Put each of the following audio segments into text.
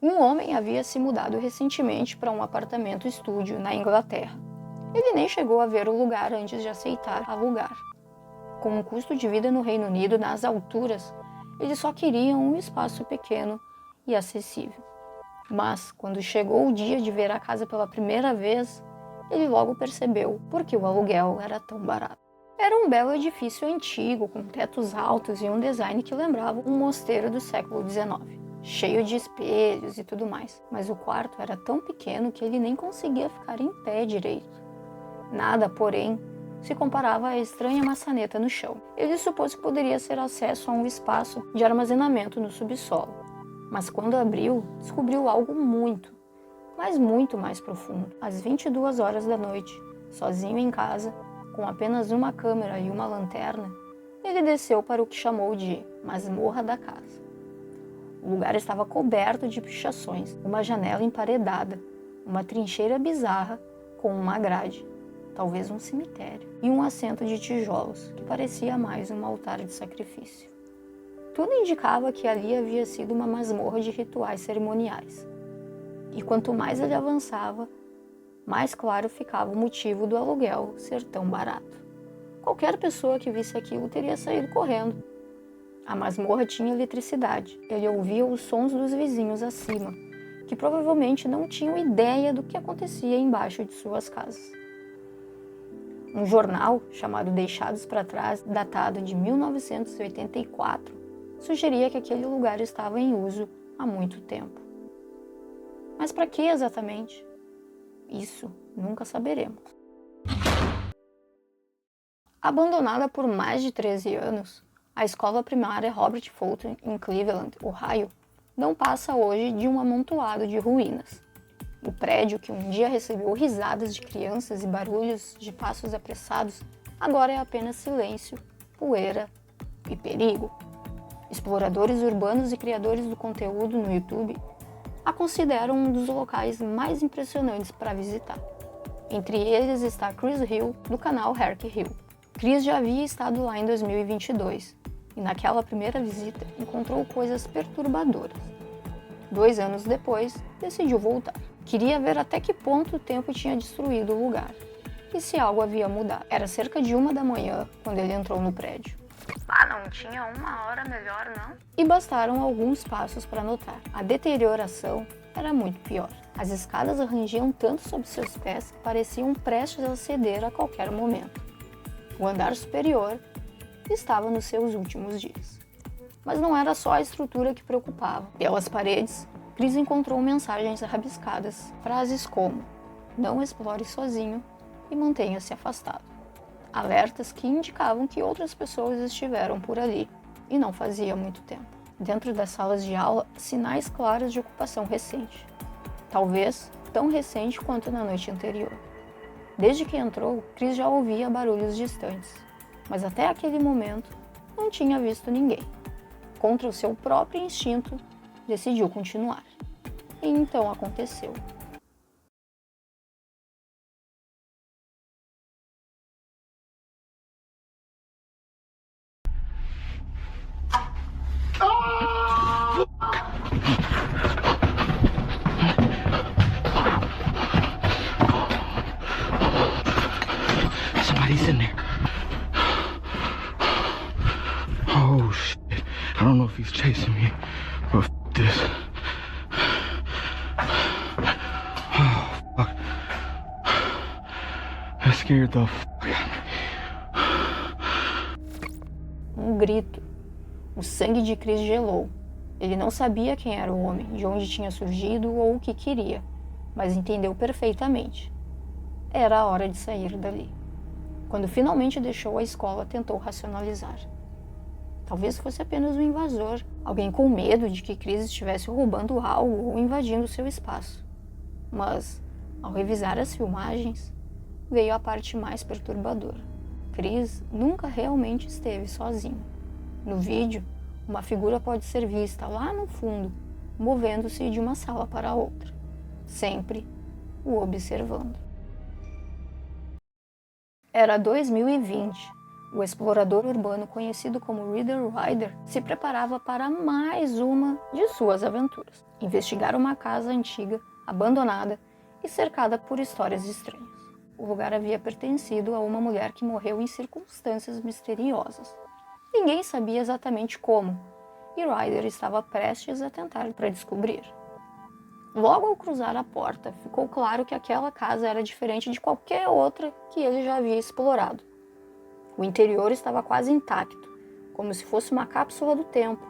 Um homem havia se mudado recentemente para um apartamento estúdio na Inglaterra. Ele nem chegou a ver o lugar antes de aceitar alugar. Com o custo de vida no Reino Unido nas alturas, ele só queria um espaço pequeno e acessível. Mas, quando chegou o dia de ver a casa pela primeira vez, ele logo percebeu por que o aluguel era tão barato. Era um belo edifício antigo, com tetos altos e um design que lembrava um mosteiro do século XIX, cheio de espelhos e tudo mais. Mas o quarto era tão pequeno que ele nem conseguia ficar em pé direito. Nada, porém, se comparava à estranha maçaneta no chão. Ele supôs que poderia ser acesso a um espaço de armazenamento no subsolo. Mas quando abriu, descobriu algo muito, mas muito mais profundo. Às 22 horas da noite, sozinho em casa, com apenas uma câmera e uma lanterna, ele desceu para o que chamou de masmorra da casa. O lugar estava coberto de pichações, uma janela emparedada, uma trincheira bizarra com uma grade, talvez um cemitério, e um assento de tijolos, que parecia mais um altar de sacrifício. Tudo indicava que ali havia sido uma masmorra de rituais cerimoniais. E quanto mais ele avançava, mais claro ficava o motivo do aluguel ser tão barato. Qualquer pessoa que visse aquilo teria saído correndo. A masmorra tinha eletricidade. Ele ouvia os sons dos vizinhos acima, que provavelmente não tinham ideia do que acontecia embaixo de suas casas. Um jornal, chamado Deixados para Trás, datado de 1984, sugeria que aquele lugar estava em uso há muito tempo. Mas para que exatamente? Isso nunca saberemos. Abandonada por mais de 13 anos, a escola primária Robert Fulton, em Cleveland, Ohio, não passa hoje de um amontoado de ruínas. O prédio, que um dia recebeu risadas de crianças e barulhos de passos apressados, agora é apenas silêncio, poeira e perigo. Exploradores urbanos e criadores do conteúdo no YouTube a consideram um dos locais mais impressionantes para visitar. Entre eles está Chris Hill, do canal Herc Hill. Chris já havia estado lá em 2022 e naquela primeira visita encontrou coisas perturbadoras. 2 anos depois, decidiu voltar. Queria ver até que ponto o tempo tinha destruído o lugar e se algo havia mudado. Era cerca de 1 da manhã quando ele entrou no prédio. Não tinha uma hora melhor, não? E bastaram alguns passos para notar. A deterioração era muito pior. As escadas rangiam tanto sob seus pés que pareciam prestes a ceder a qualquer momento. O andar superior estava nos seus últimos dias. Mas não era só a estrutura que preocupava. Pelas paredes, Chris encontrou mensagens rabiscadas, frases como "não explore sozinho" e "mantenha-se afastado". Alertas que indicavam que outras pessoas estiveram por ali, e não fazia muito tempo. Dentro das salas de aula, sinais claros de ocupação recente. Talvez tão recente quanto na noite anterior. Desde que entrou, Chris já ouvia barulhos distantes, mas até aquele momento não tinha visto ninguém. Contra o seu próprio instinto, decidiu continuar. E então aconteceu. Somebody's in there. Oh shit. I don't know if he's chasing me, but this. Oh fuck. That scared the fuck out of me. Um grito. O sangue de Chris gelou. Ele não sabia quem era o homem, de onde tinha surgido ou o que queria, mas entendeu perfeitamente. Era a hora de sair dali. Quando finalmente deixou a escola, tentou racionalizar. Talvez fosse apenas um invasor, alguém com medo de que Chris estivesse roubando algo ou invadindo seu espaço. Mas, ao revisar as filmagens, veio a parte mais perturbadora. Chris nunca realmente esteve sozinho. No vídeo, uma figura pode ser vista lá no fundo, movendo-se de uma sala para outra, sempre o observando. Era 2020. O explorador urbano conhecido como Reader Rider se preparava para mais uma de suas aventuras: investigar uma casa antiga, abandonada e cercada por histórias estranhas. O lugar havia pertencido a uma mulher que morreu em circunstâncias misteriosas. Ninguém sabia exatamente como, e Ryder estava prestes a tentar para descobrir. Logo ao cruzar a porta, ficou claro que aquela casa era diferente de qualquer outra que ele já havia explorado. O interior estava quase intacto, como se fosse uma cápsula do tempo,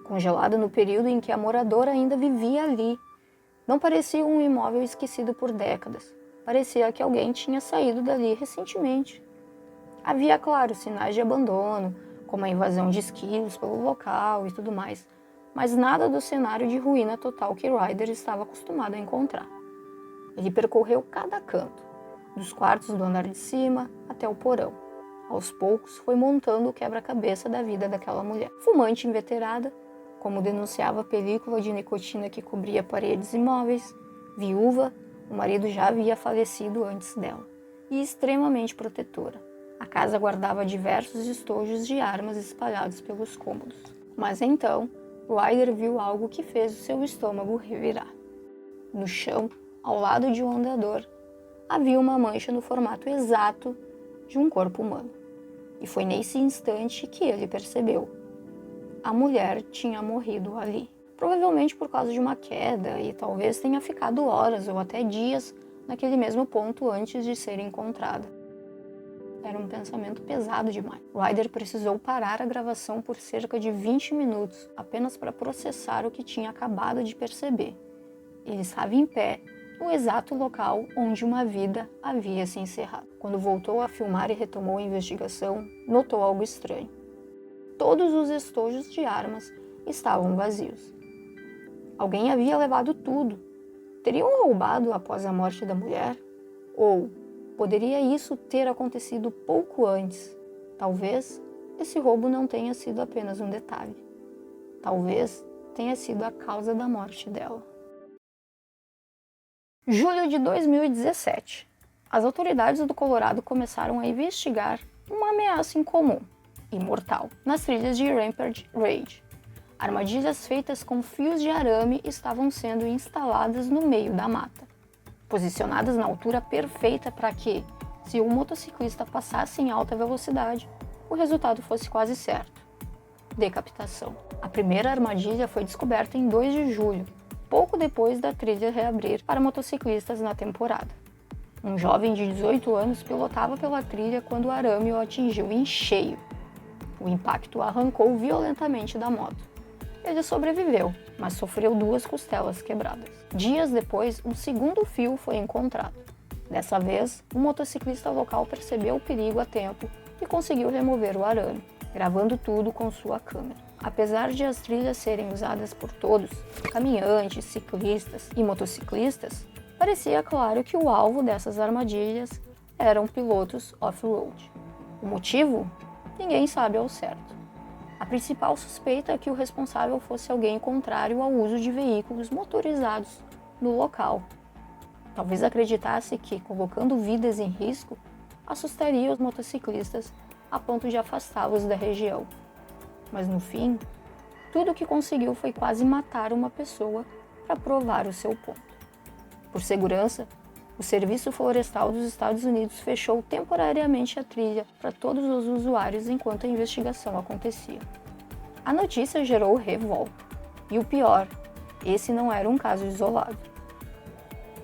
congelada no período em que a moradora ainda vivia ali. Não parecia um imóvel esquecido por décadas. Parecia que alguém tinha saído dali recentemente. Havia, claro, sinais de abandono, como a invasão de esquilos pelo local e tudo mais, mas nada do cenário de ruína total que Ryder estava acostumado a encontrar. Ele percorreu cada canto, dos quartos do andar de cima até o porão. Aos poucos, foi montando o quebra-cabeça da vida daquela mulher. Fumante inveterada, como denunciava a película de nicotina que cobria paredes e móveis, viúva, o marido já havia falecido antes dela, e extremamente protetora. A casa guardava diversos estojos de armas espalhados pelos cômodos. Mas então, Ryder viu algo que fez o seu estômago revirar. No chão, ao lado de um andador, havia uma mancha no formato exato de um corpo humano. E foi nesse instante que ele percebeu. A mulher tinha morrido ali. Provavelmente por causa de uma queda e talvez tenha ficado horas ou até dias naquele mesmo ponto antes de ser encontrada. Era um pensamento pesado demais. Ryder precisou parar a gravação por cerca de 20 minutos, apenas para processar o que tinha acabado de perceber. Ele estava em pé, no exato local onde uma vida havia se encerrado. Quando voltou a filmar e retomou a investigação, notou algo estranho. Todos os estojos de armas estavam vazios. Alguém havia levado tudo. Teriam roubado após a morte da mulher? Ou poderia isso ter acontecido pouco antes? Talvez esse roubo não tenha sido apenas um detalhe. Talvez tenha sido a causa da morte dela. Julho de 2017. As autoridades do Colorado começaram a investigar uma ameaça incomum e mortal nas trilhas de Rampart Ridge. Armadilhas feitas com fios de arame estavam sendo instaladas no meio da mata, posicionadas na altura perfeita para que, se um motociclista passasse em alta velocidade, o resultado fosse quase certo: decapitação. A primeira armadilha foi descoberta em 2 de julho, pouco depois da trilha reabrir para motociclistas na temporada. Um jovem de 18 anos pilotava pela trilha quando o arame o atingiu em cheio. O impacto o arrancou violentamente da moto. Ele sobreviveu, mas sofreu 2 costelas quebradas. Dias depois, um segundo fio foi encontrado. Dessa vez, um motociclista local percebeu o perigo a tempo e conseguiu remover o arame, gravando tudo com sua câmera. Apesar de as trilhas serem usadas por todos, caminhantes, ciclistas e motociclistas, parecia claro que o alvo dessas armadilhas eram pilotos off-road. O motivo? Ninguém sabe ao certo. A principal suspeita é que o responsável fosse alguém contrário ao uso de veículos motorizados no local. Talvez acreditasse que, colocando vidas em risco, assustaria os motociclistas a ponto de afastá-los da região. Mas no fim, tudo o que conseguiu foi quase matar uma pessoa para provar o seu ponto. Por segurança, o Serviço Florestal dos Estados Unidos fechou temporariamente a trilha para todos os usuários enquanto a investigação acontecia. A notícia gerou revolta. E o pior, esse não era um caso isolado.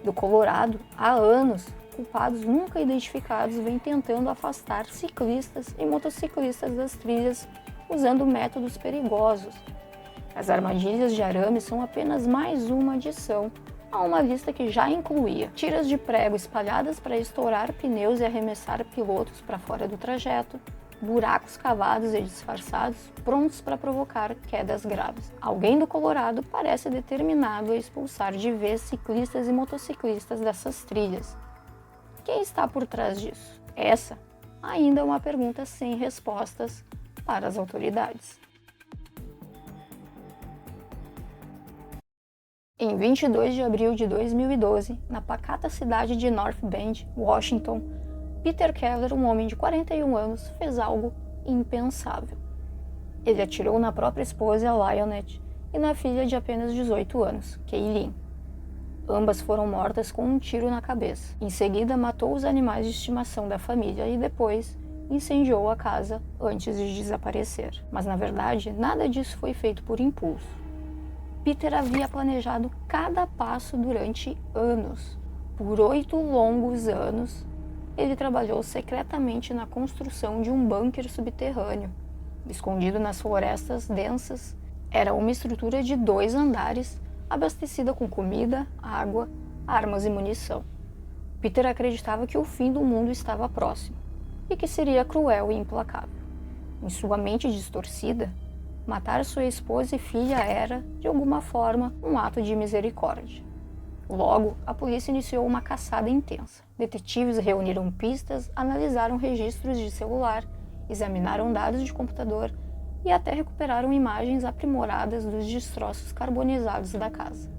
Do Colorado, há anos, culpados nunca identificados vêm tentando afastar ciclistas e motociclistas das trilhas usando métodos perigosos. As armadilhas de arame são apenas mais uma adição a uma lista que já incluía tiras de prego espalhadas para estourar pneus e arremessar pilotos para fora do trajeto, buracos cavados e disfarçados, prontos para provocar quedas graves. Alguém do Colorado parece determinado a expulsar de vez ciclistas e motociclistas dessas trilhas. Quem está por trás disso? Essa ainda é uma pergunta sem respostas para as autoridades. Em 22 de abril de 2012, na pacata cidade de North Bend, Washington, Peter Keller, um homem de 41 anos, fez algo impensável. Ele atirou na própria esposa, Lionette, e na filha de apenas 18 anos, Kaylin. Ambas foram mortas com um tiro na cabeça. Em seguida, matou os animais de estimação da família e depois incendiou a casa antes de desaparecer. Mas, na verdade, nada disso foi feito por impulso. Peter havia planejado cada passo durante anos. Por 8 longos anos, ele trabalhou secretamente na construção de um bunker subterrâneo, escondido nas florestas densas. Era uma estrutura de 2 andares, abastecida com comida, água, armas e munição. Peter acreditava que o fim do mundo estava próximo e que seria cruel e implacável. Em sua mente distorcida, matar sua esposa e filha era, de alguma forma, um ato de misericórdia. Logo, a polícia iniciou uma caçada intensa. Detetives reuniram pistas, analisaram registros de celular, examinaram dados de computador e até recuperaram imagens aprimoradas dos destroços carbonizados da casa.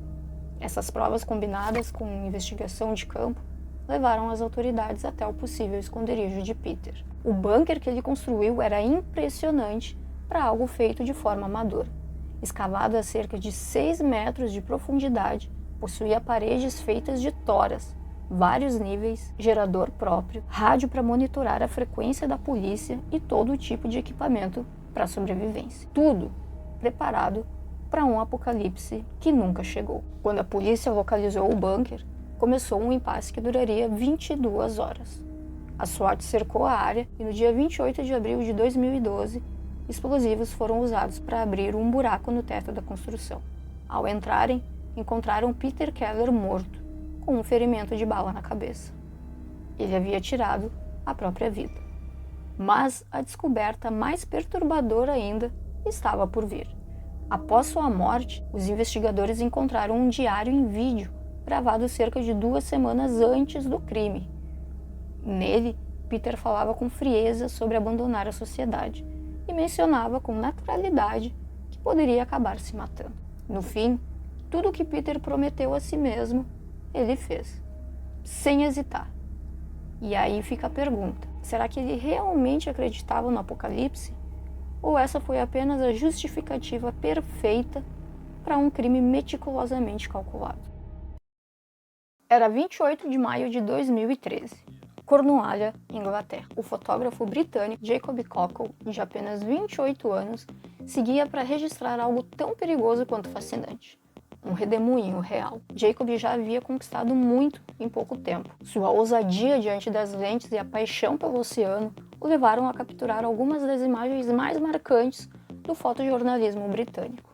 Essas provas, combinadas com investigação de campo, levaram as autoridades até o possível esconderijo de Peter. O bunker que ele construiu era impressionante para algo feito de forma amadora. Escavado a cerca de 6 metros de profundidade, possuía paredes feitas de toras, vários níveis, gerador próprio, rádio para monitorar a frequência da polícia e todo tipo de equipamento para sobrevivência. Tudo preparado para um apocalipse que nunca chegou. Quando a polícia localizou o bunker, começou um impasse que duraria 22 horas. A SWAT cercou a área e no dia 28 de abril de 2012, explosivos foram usados para abrir um buraco no teto da construção. Ao entrarem, encontraram Peter Keller morto, com um ferimento de bala na cabeça. Ele havia tirado a própria vida. Mas a descoberta mais perturbadora ainda estava por vir. Após sua morte, os investigadores encontraram um diário em vídeo gravado cerca de 2 semanas antes do crime. Nele, Peter falava com frieza sobre abandonar a sociedade e mencionava com naturalidade que poderia acabar se matando. No fim, tudo o que Peter prometeu a si mesmo, ele fez, sem hesitar. E aí fica a pergunta: será que ele realmente acreditava no apocalipse? Ou essa foi apenas a justificativa perfeita para um crime meticulosamente calculado? Era 28 de maio de 2013. Cornualha, Inglaterra. O fotógrafo britânico Jacob Cockle, de apenas 28 anos, seguia para registrar algo tão perigoso quanto fascinante. Um redemoinho real. Jacob já havia conquistado muito em pouco tempo. Sua ousadia diante das lentes e a paixão pelo oceano o levaram a capturar algumas das imagens mais marcantes do fotojornalismo britânico.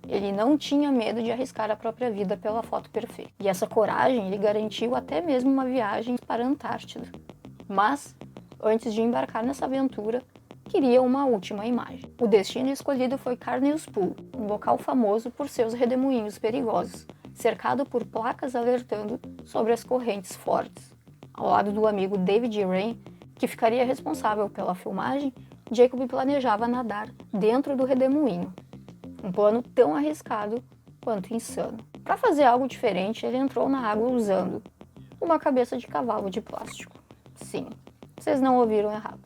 Ele não tinha medo de arriscar a própria vida pela foto perfeita. E essa coragem lhe garantiu até mesmo uma viagem para a Antártida. Mas, antes de embarcar nessa aventura, queria uma última imagem. O destino escolhido foi Carnews Pool, um local famoso por seus redemoinhos perigosos, cercado por placas alertando sobre as correntes fortes. Ao lado do amigo David Rain, que ficaria responsável pela filmagem, Jacob planejava nadar dentro do redemoinho. Um plano tão arriscado quanto insano. Para fazer algo diferente, ele entrou na água usando uma cabeça de cavalo de plástico. Sim, vocês não ouviram errado.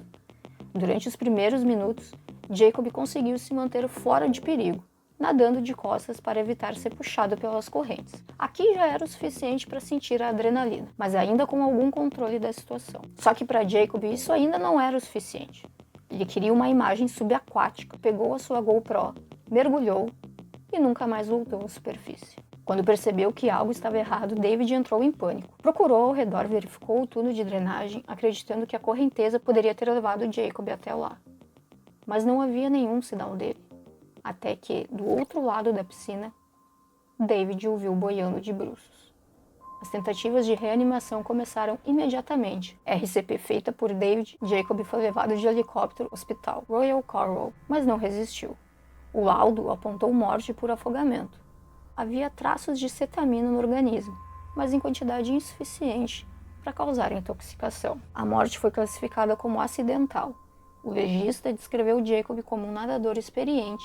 Durante os primeiros minutos, Jacob conseguiu se manter fora de perigo, nadando de costas para evitar ser puxado pelas correntes. Aqui já era o suficiente para sentir a adrenalina, mas ainda com algum controle da situação. Só que para Jacob isso ainda não era o suficiente. Ele queria uma imagem subaquática, pegou a sua GoPro, mergulhou e nunca mais voltou à superfície. Quando percebeu que algo estava errado, David entrou em pânico. Procurou ao redor, verificou o túnel de drenagem, acreditando que a correnteza poderia ter levado Jacob até lá. Mas não havia nenhum sinal dele. Até que, do outro lado da piscina, David o viu boiando de bruços. As tentativas de reanimação começaram imediatamente. RCP feita por David, Jacob foi levado de helicóptero ao Hospital Royal Cornwall, mas não resistiu. O laudo apontou morte por afogamento. Havia traços de cetamina no organismo, mas em quantidade insuficiente para causar intoxicação. A morte foi classificada como acidental. O legista descreveu Jacob como um nadador experiente,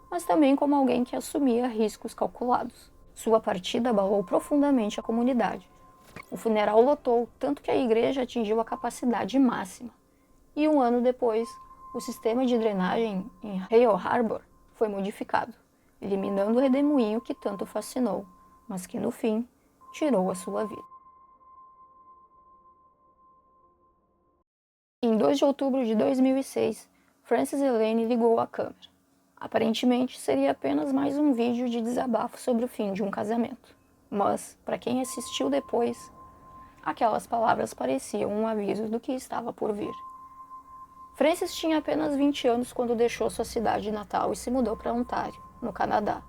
mas também como alguém que assumia riscos calculados. Sua partida abalou profundamente a comunidade. O funeral lotou tanto que a igreja atingiu a capacidade máxima. E um ano depois, o sistema de drenagem em Hale Harbor foi modificado, eliminando o redemoinho que tanto fascinou, mas que no fim tirou a sua vida. Em 2 de outubro de 2006, Frances Elaine ligou a câmera. Aparentemente, seria apenas mais um vídeo de desabafo sobre o fim de um casamento. Mas, para quem assistiu depois, aquelas palavras pareciam um aviso do que estava por vir. Frances tinha apenas 20 anos quando deixou sua cidade natal e se mudou para Ontário, no Canadá.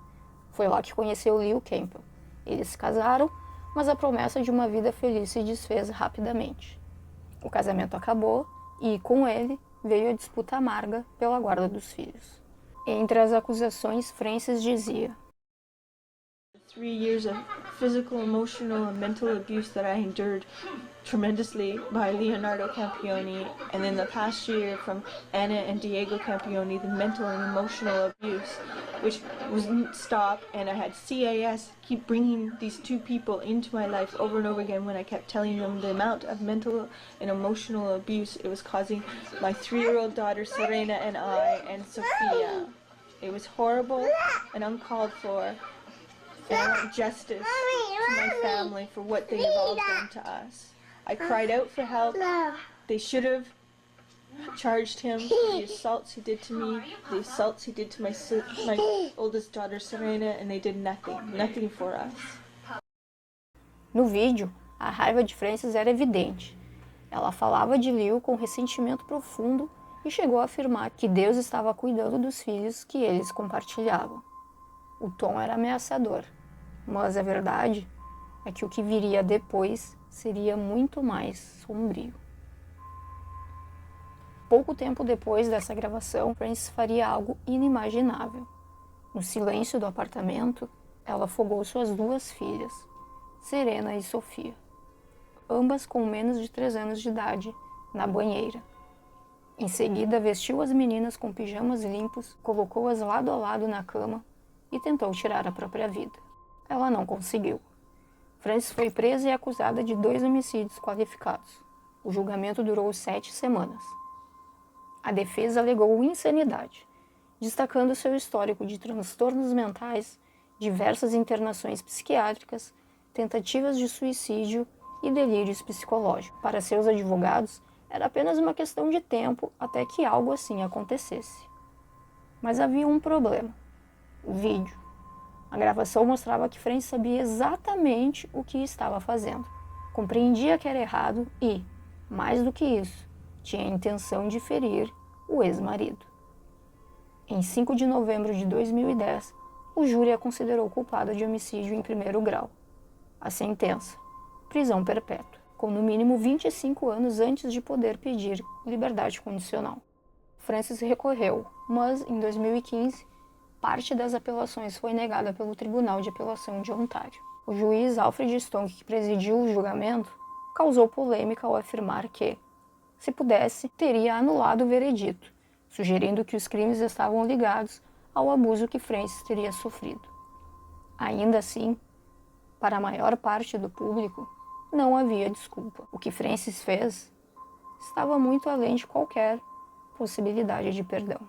Foi lá que conheceu Leo Campbell. Eles se casaram, mas a promessa de uma vida feliz se desfez rapidamente. O casamento acabou e, com ele, veio a disputa amarga pela guarda dos filhos. Entre as acusações, Frances dizia: 3 years of physical, emotional, and mental abuse that I endured tremendously by Leonardo Campione, and then the past year from Anna and Diego Campione, the mental and emotional abuse, which wouldn't stop, and I had CAS keep bringing these two people into my life over and over again when I kept telling them the amount of mental and emotional abuse it was causing my 3-year-old daughter Serena and I and Sophia. It was horrible and uncalled for. And I want justice to my family for what they have all done to us. I cried out for help. They should have charged him for the assaults he did to me, the assaults he did to my oldest daughter Serena, and they did nothing for us. No vídeo, a raiva de Frances era evidente. Ela falava de Leo com ressentimento profundo e chegou a afirmar que Deus estava cuidando dos filhos que eles compartilhavam. O tom era ameaçador, mas a verdade é que o que viria depois seria muito mais sombrio. Pouco tempo depois dessa gravação, Frances faria algo inimaginável. No silêncio do apartamento, ela afogou suas 2 filhas, Serena e Sofia, ambas com menos de 3 anos de idade, na banheira. Em seguida, vestiu as meninas com pijamas limpos, colocou-as lado a lado na cama e tentou tirar a própria vida. Ela não conseguiu. Frances foi presa e acusada de 2 homicídios qualificados. O julgamento durou 7 semanas. A defesa alegou insanidade, destacando seu histórico de transtornos mentais, diversas internações psiquiátricas, tentativas de suicídio e delírios psicológicos. Para seus advogados, era apenas uma questão de tempo até que algo assim acontecesse. Mas havia um problema: o vídeo. A gravação mostrava que Frances sabia exatamente o que estava fazendo, compreendia que era errado e, mais do que isso, tinha a intenção de ferir o ex-marido. Em 5 de novembro de 2010, o júri a considerou culpada de homicídio em 1º grau. A sentença: prisão perpétua, com no mínimo 25 anos antes de poder pedir liberdade condicional. Frances recorreu, mas em 2015, parte das apelações foi negada pelo Tribunal de Apelação de Ontário. O juiz Alfred Stonk, que presidiu o julgamento, causou polêmica ao afirmar que, se pudesse, teria anulado o veredito, sugerindo que os crimes estavam ligados ao abuso que Frances teria sofrido. Ainda assim, para a maior parte do público, não havia desculpa. O que Frances fez estava muito além de qualquer possibilidade de perdão.